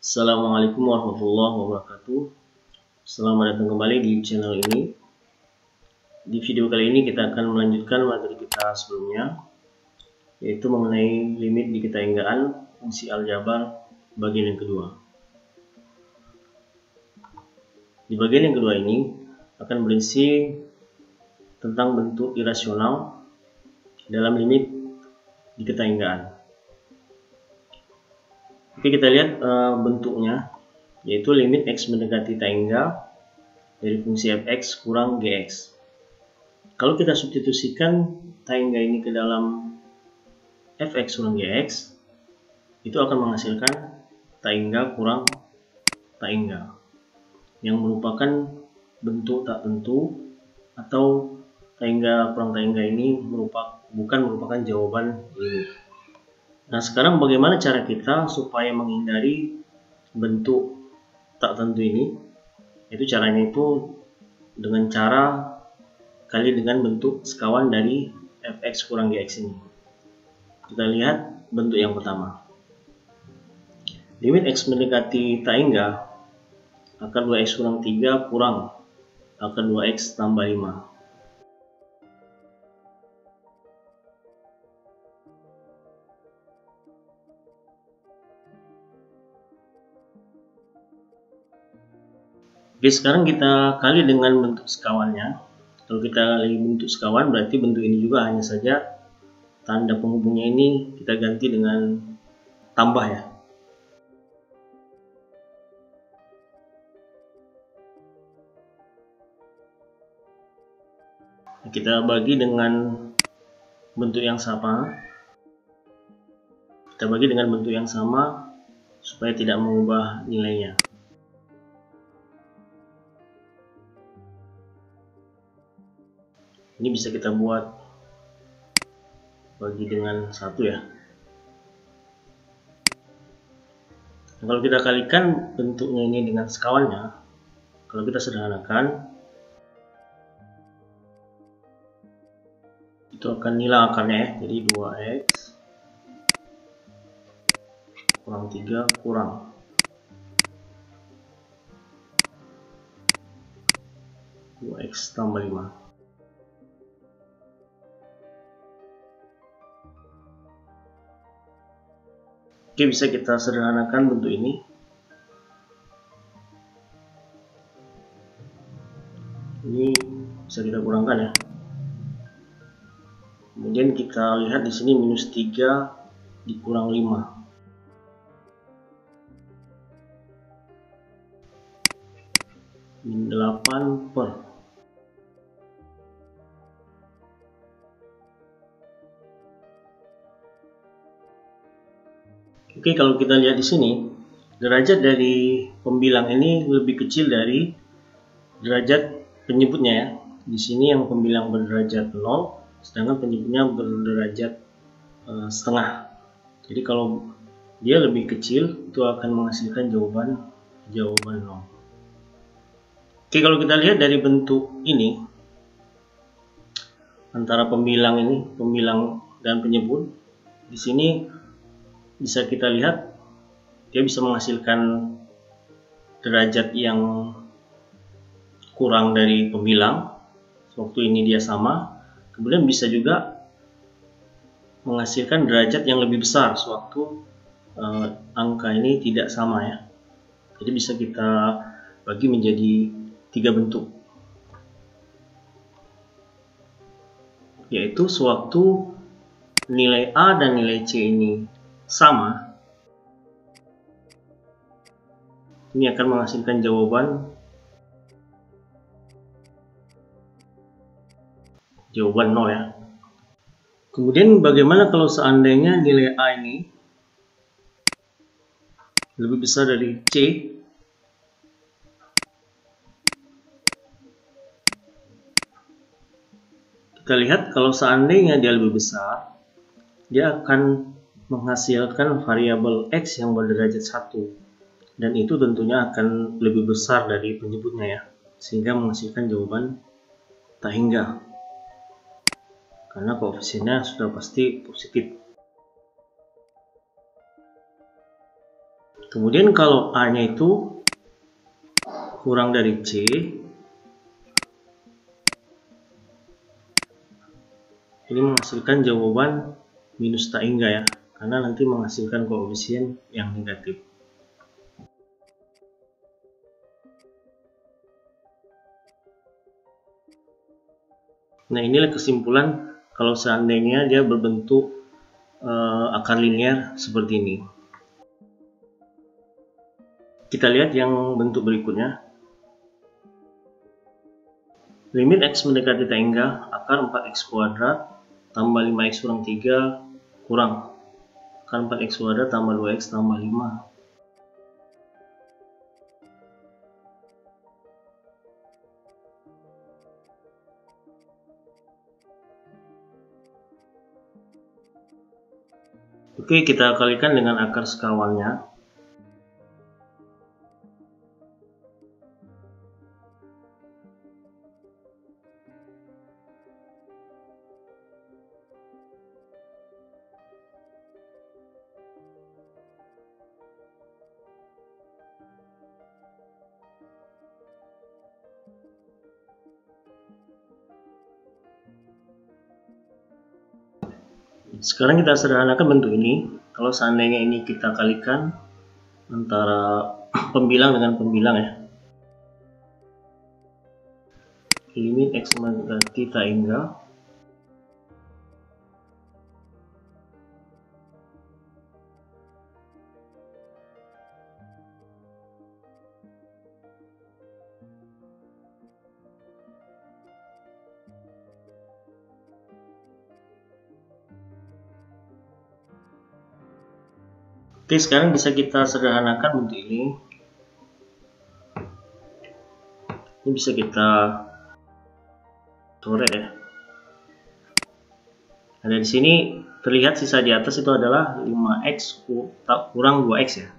Assalamualaikum warahmatullahi wabarakatuh. Selamat datang kembali di channel ini. Di video kali ini kita akan melanjutkan materi kita sebelumnya, yaitu mengenai limit diketainggaan fungsi aljabar bagian yang kedua. Di bagian yang kedua ini akan berisi tentang bentuk irasional dalam limit diketainggaan. Oke, kita lihat bentuknya, yaitu limit x mendekati taingga dari fungsi fx kurang gx. Kalau kita substitusikan taingga ini ke dalam fx kurang gx, itu akan menghasilkan taingga kurang taingga, yang merupakan bentuk tak tentu, atau taingga kurang taingga ini bukan merupakan jawaban limit. Nah, sekarang bagaimana cara kita supaya menghindari bentuk tak tentu ini? Itu caranya itu dengan cara kali dengan bentuk sekawan dari fx kurang gx ini. Kita lihat bentuk yang pertama. Limit x mendekati taingga akar 2x kurang 3 kurang akar 2x tambah 5. Oke, sekarang kita kali dengan bentuk sekawannya. Kalau kita kali bentuk sekawan, berarti bentuk ini juga hanya saja tanda penghubungnya ini kita ganti dengan tambah ya. Kita bagi dengan bentuk yang sama. Kita bagi dengan bentuk yang sama supaya tidak mengubah nilainya. Ini bisa kita buat bagi dengan 1 ya. Nah, kalau kita kalikan bentuknya ini dengan sekawannya, kalau kita sederhanakan, itu akan nilai akarnya ya. Jadi 2x kurang 3 kurang 2x tambah 5. Oke, bisa kita sederhanakan bentuk ini. Ini bisa kita kurangkan ya. Kemudian kita lihat di sini minus 3 dikurang 5. Min 8 per. Oke, kalau kita lihat di sini, derajat dari pembilang ini lebih kecil dari derajat penyebutnya ya. Di sini yang pembilang berderajat 0, sedangkan penyebutnya berderajat setengah. Jadi kalau dia lebih kecil, itu akan menghasilkan jawaban 0. Oke, kalau kita lihat dari bentuk ini, antara pembilang dan penyebut, di sini bisa kita lihat dia bisa menghasilkan derajat yang kurang dari pembilang waktu ini dia sama, kemudian bisa juga menghasilkan derajat yang lebih besar sewaktu angka ini tidak sama ya. Jadi bisa kita bagi menjadi 3 bentuk, yaitu sewaktu nilai A dan nilai C ini sama, ini akan menghasilkan jawaban 0 ya. Kemudian bagaimana kalau seandainya nilai A ini lebih besar dari C? Kita lihat kalau seandainya dia lebih besar, dia akan menghasilkan variabel x yang berderajat 1, dan itu tentunya akan lebih besar dari penyebutnya ya, sehingga menghasilkan jawaban tak hingga, karena koefisiennya sudah pasti positif. Kemudian kalau A-nya itu kurang dari C, ini menghasilkan jawaban minus tak hingga ya, karena nanti menghasilkan koefisien yang negatif. Nah, inilah kesimpulan kalau seandainya dia berbentuk akar linear seperti ini. Kita lihat yang bentuk berikutnya. Limit X mendekati tak hingga akar 4X kuadrat tambah 5X kurang 3 kurang akar 4X kuadrat tambah 2X tambah 5. Oke, kita kalikan dengan akar sekawannya. Sekarang kita sederhanakan bentuk ini. Kalau seandainya ini kita kalikan antara pembilang dengan pembilang ya. Limit X mendekati tak hingga Oke, sekarang bisa kita sederhanakan bentuk ini. Ini bisa kita coret ya. Nah, dari sini terlihat sisa di atas itu adalah 5X kurang 2X ya.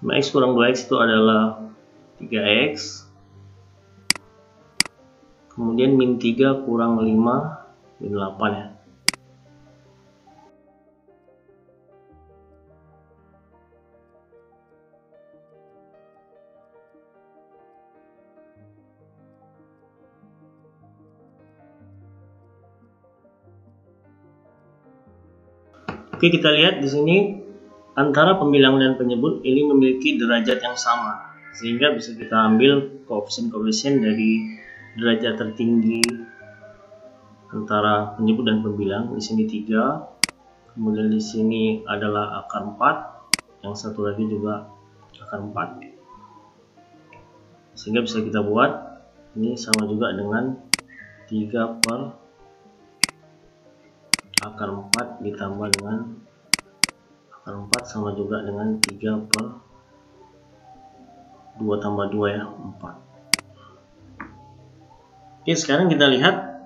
5X kurang 2X itu adalah 3X. Kemudian min 3 kurang 5 min 8 ya. Oke, kita lihat di sini antara pembilang dan penyebut ini memiliki derajat yang sama, sehingga bisa kita ambil koefisien-koefisien dari derajat tertinggi antara penyebut dan pembilang. Di sini 3, kemudian di sini adalah akar 4, yang satu lagi juga akar 4. Sehingga bisa kita buat ini sama juga dengan 3 per akar 4 ditambah dengan akar 4 sama juga dengan 3 per 2 tambah 2 ya, 4. Oke, sekarang kita lihat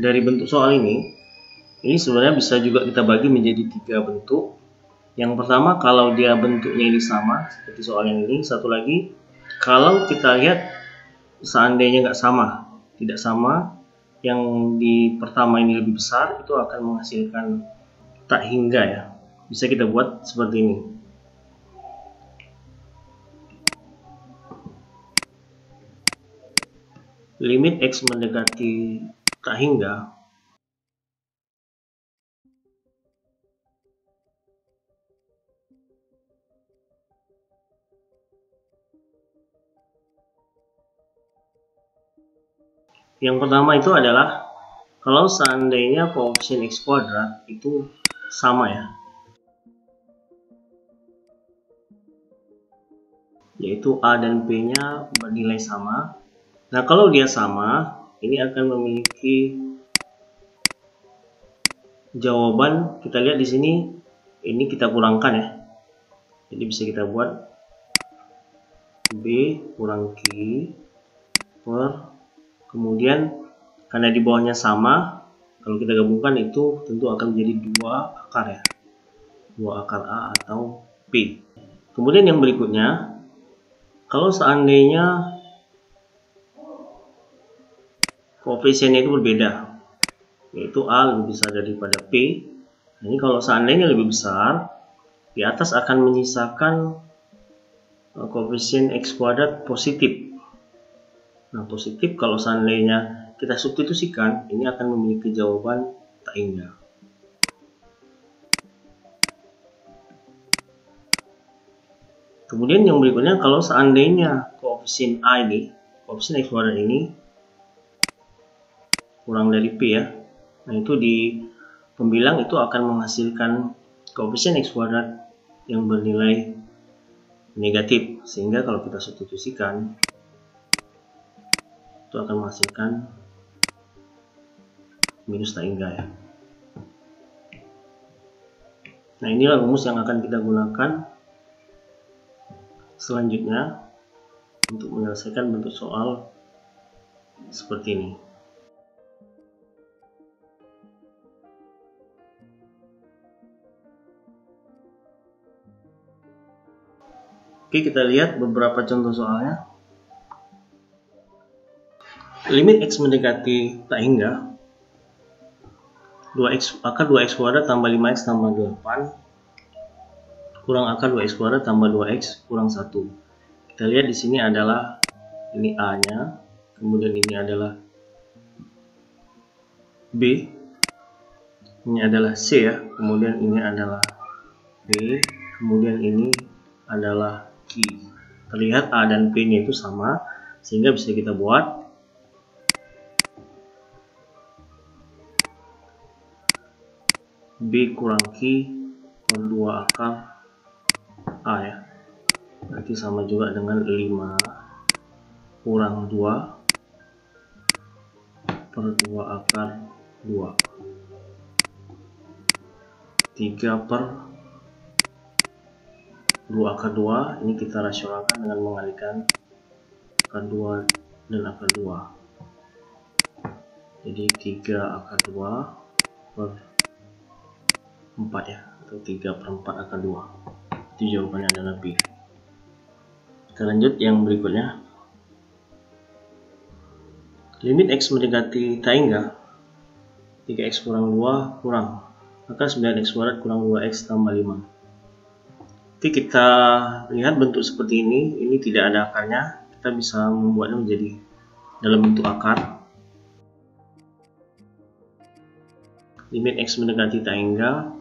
dari bentuk soal ini sebenarnya bisa juga kita bagi menjadi 3 bentuk. Yang pertama, kalau dia bentuknya ini sama seperti soal yang ini. Satu lagi, kalau kita lihat seandainya nggak sama, tidak sama, yang di pertama ini lebih besar, itu akan menghasilkan tak hingga ya. Bisa kita buat seperti ini. Limit X mendekati tak hingga yang pertama itu adalah kalau seandainya koefisien X kuadrat itu sama ya, yaitu A dan B nya bernilai sama. Nah, kalau dia sama, ini akan memiliki jawaban. Kita lihat di sini, ini kita kurangkan ya. Jadi bisa kita buat B kurang Q per, kemudian karena di bawahnya sama, kalau kita gabungkan itu tentu akan menjadi 2 akar ya. 2 akar A atau P. Kemudian yang berikutnya, kalau seandainya koefisiennya itu berbeda, yaitu A lebih besar daripada P, Ini kalau seandainya lebih besar, di atas akan menyisakan koefisien X kuadrat positif. Nah, positif kalau seandainya kita substitusikan, ini akan memiliki jawaban tak hingga. Kemudian yang berikutnya, kalau seandainya koefisien A ini, koefisien X kuadrat ini kurang dari P ya, nah itu di pembilang itu akan menghasilkan koefisien X kuadrat yang bernilai negatif, sehingga kalau kita substitusikan itu akan menghasilkan minus tak hingga ya. Nah, inilah rumus yang akan kita gunakan selanjutnya untuk menyelesaikan bentuk soal seperti ini. Oke, kita lihat beberapa contoh soalnya. Limit X mendekati tak hingga 2x akar 2x kuadrat tambah 5x tambah 8 kurang akar 2x kuadrat tambah 2x kurang 1. Kita lihat di sini adalah ini A-nya, kemudian ini adalah B, ini adalah C ya, kemudian ini adalah B, kemudian ini adalah Q. Terlihat A dan P-nya itu sama, sehingga bisa kita buat B kurang Q per 2 akar A ya. Berarti sama juga dengan 5 kurang 2 per 2 akar 2. 3 per 2 akar 2, ini kita rasionalkan dengan mengalihkan akar 2 dan akar 2. Jadi 3 akar 2 per 4 ya, atau 3 per 4 akar 2. Itu jawabannya adalah B. Kita lanjut yang berikutnya. Limit X mendekati tak hingga 3x kurang 2 kurang maka 9x kuadrat kurang 2x tambah 5. Oke, kita lihat bentuk seperti ini tidak ada akarnya, kita bisa membuatnya menjadi dalam bentuk akar. Limit X mendekati tak hingga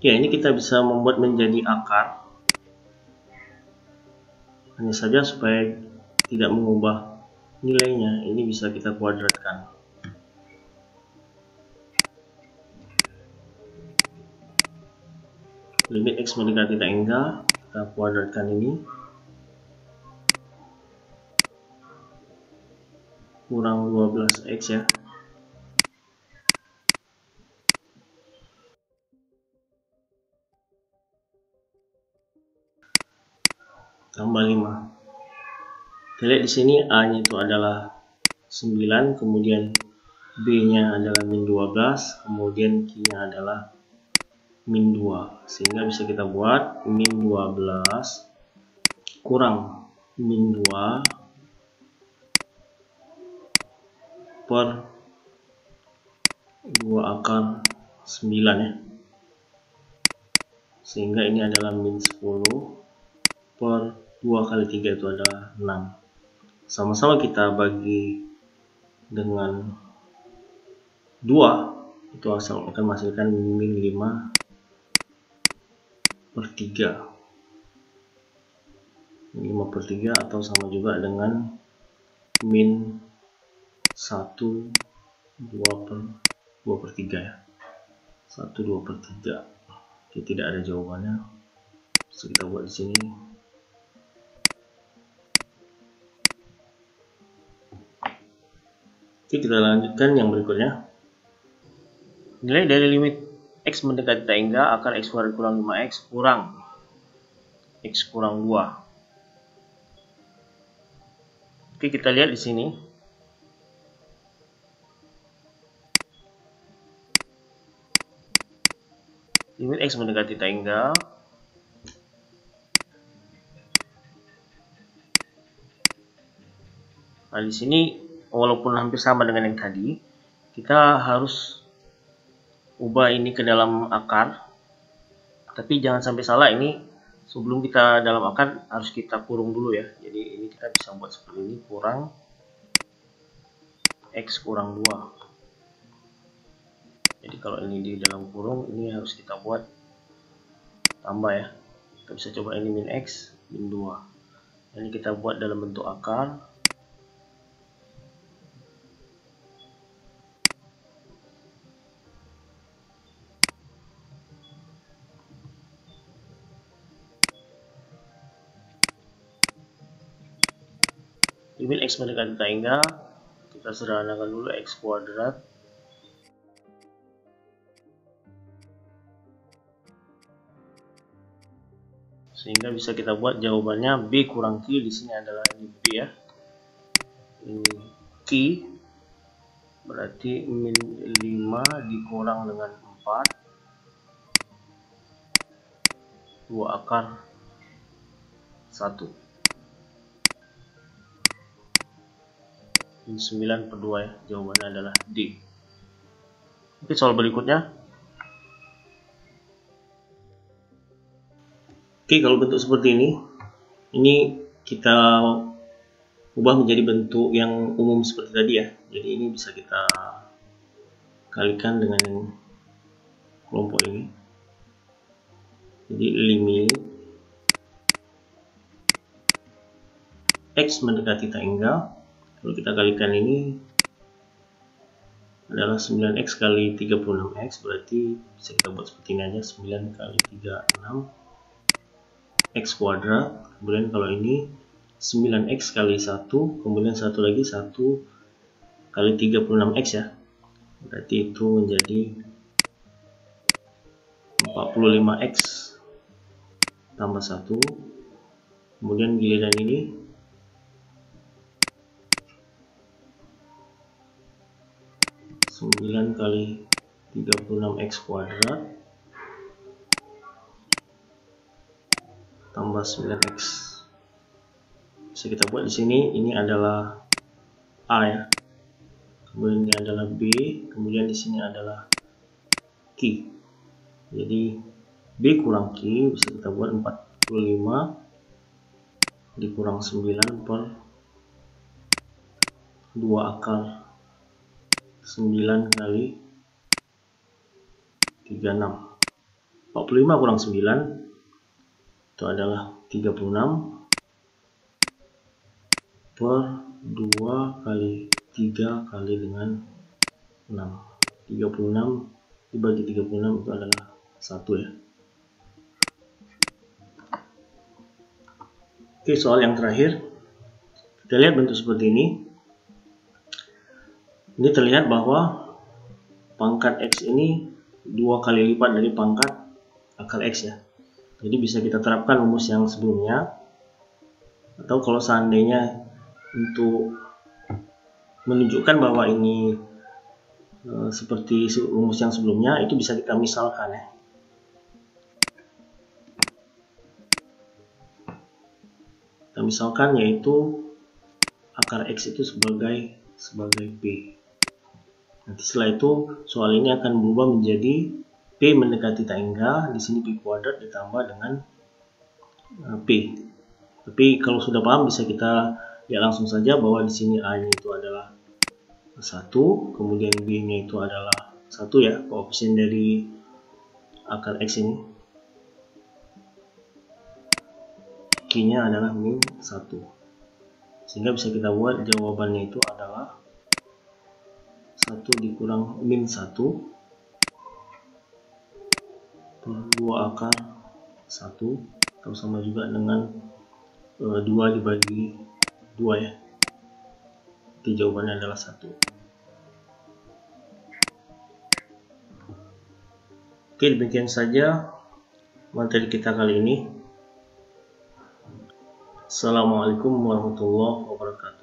ya, ini kita bisa membuat menjadi akar, hanya saja supaya tidak mengubah nilainya, ini bisa kita kuadratkan. Limit X mendekati tak hingga, kita kuadratkan ini, kurang 12x ya, tambah 5. Kita lihat di sini A-nya itu adalah 9, kemudian B-nya adalah min 12, kemudian Q-nya adalah min 2, sehingga bisa kita buat min 12 kurang min 2 per 2 akar 9 ya, sehingga ini adalah min 10 per 2 kali 3 itu adalah 6. Sama-sama kita bagi dengan 2, itu akan menghasilkan min 5 per 3. 5 per 3 atau sama juga dengan min 1 2 per 3 ya. 1 2 per 3. Jadi tidak ada jawabannya. Bisa kita buat di sini. Oke, kita lanjutkan yang berikutnya. Nilai dari limit X mendekati tak hingga akar X kuadrat kurang 5x kurang X kurang 2. Oke, kita lihat di sini. Limit X mendekati tak hingga Nah, di sini walaupun hampir sama dengan yang tadi, kita harus ubah ini ke dalam akar. Tapi jangan sampai salah, ini sebelum kita dalam akar harus kita kurung dulu ya. Jadi ini kita bisa buat seperti ini, kurang X kurang 2. Jadi kalau ini di dalam kurung, ini harus kita buat tambah ya. Kita bisa coba ini min X min 2. Ini kita buat dalam bentuk akar. Min X mendekati tangga, kita sederhanakan dulu X kuadrat. Sehingga bisa kita buat jawabannya B kurang Q. Di sini adalah ini B ya. Ini Q berarti min 5 dikurang dengan 4, 2 akar 1. Min 9 per 2 ya. Jawabannya adalah D. Oke, soal berikutnya. Oke, kalau bentuk seperti ini kita ubah menjadi bentuk yang umum seperti tadi ya. Jadi ini bisa kita kalikan dengan kelompok ini. Jadi limit X mendekati tangga, kalau kita kalikan ini adalah 9X kali 36X, berarti bisa kita buat seperti ini aja, 9 kali 36 X kuadrat. Kemudian kalau ini 9X kali 1, kemudian satu lagi 1 kali 36X ya, berarti itu menjadi 45X tambah 1. Kemudian giliran ini 9 kali 36X kuadrat tambah 9X. Bisa kita buat di sini, ini adalah A ya. Kemudian ini adalah B, kemudian di sini adalah Q. Jadi B kurang Q bisa kita buat 45 dikurang 9 per 2 akar 9 kali 36. 45 kurang 9 itu adalah 36 per 2 kali 3 kali dengan 6. 36 dibagi 36 itu adalah 1 ya. Oke, soal yang terakhir. Kita lihat bentuk seperti ini. Ini terlihat bahwa pangkat X ini 2 kali lipat dari pangkat akar X ya. Jadi bisa kita terapkan rumus yang sebelumnya. Atau kalau seandainya untuk menunjukkan bahwa ini seperti rumus yang sebelumnya, itu bisa kita misalkan ya. Kita misalkan yaitu akar X itu sebagai P. Nanti setelah itu soal ini akan berubah menjadi P mendekati tangga, di sini P kuadrat ditambah dengan P. Tapi kalau sudah paham bisa kita lihat langsung saja bahwa di sini A-nya itu adalah 1, kemudian B-nya itu adalah 1 ya, koefisien dari akar X ini. Q-nya adalah min 1. Sehingga bisa kita buat jawabannya itu adalah 1 dikurang min 1 per 2 akar 1, atau sama juga dengan 2 dibagi 2 ya. Jadi jawabannya adalah 1. Oke, demikian saja materi kita kali ini. Assalamualaikum warahmatullahi wabarakatuh.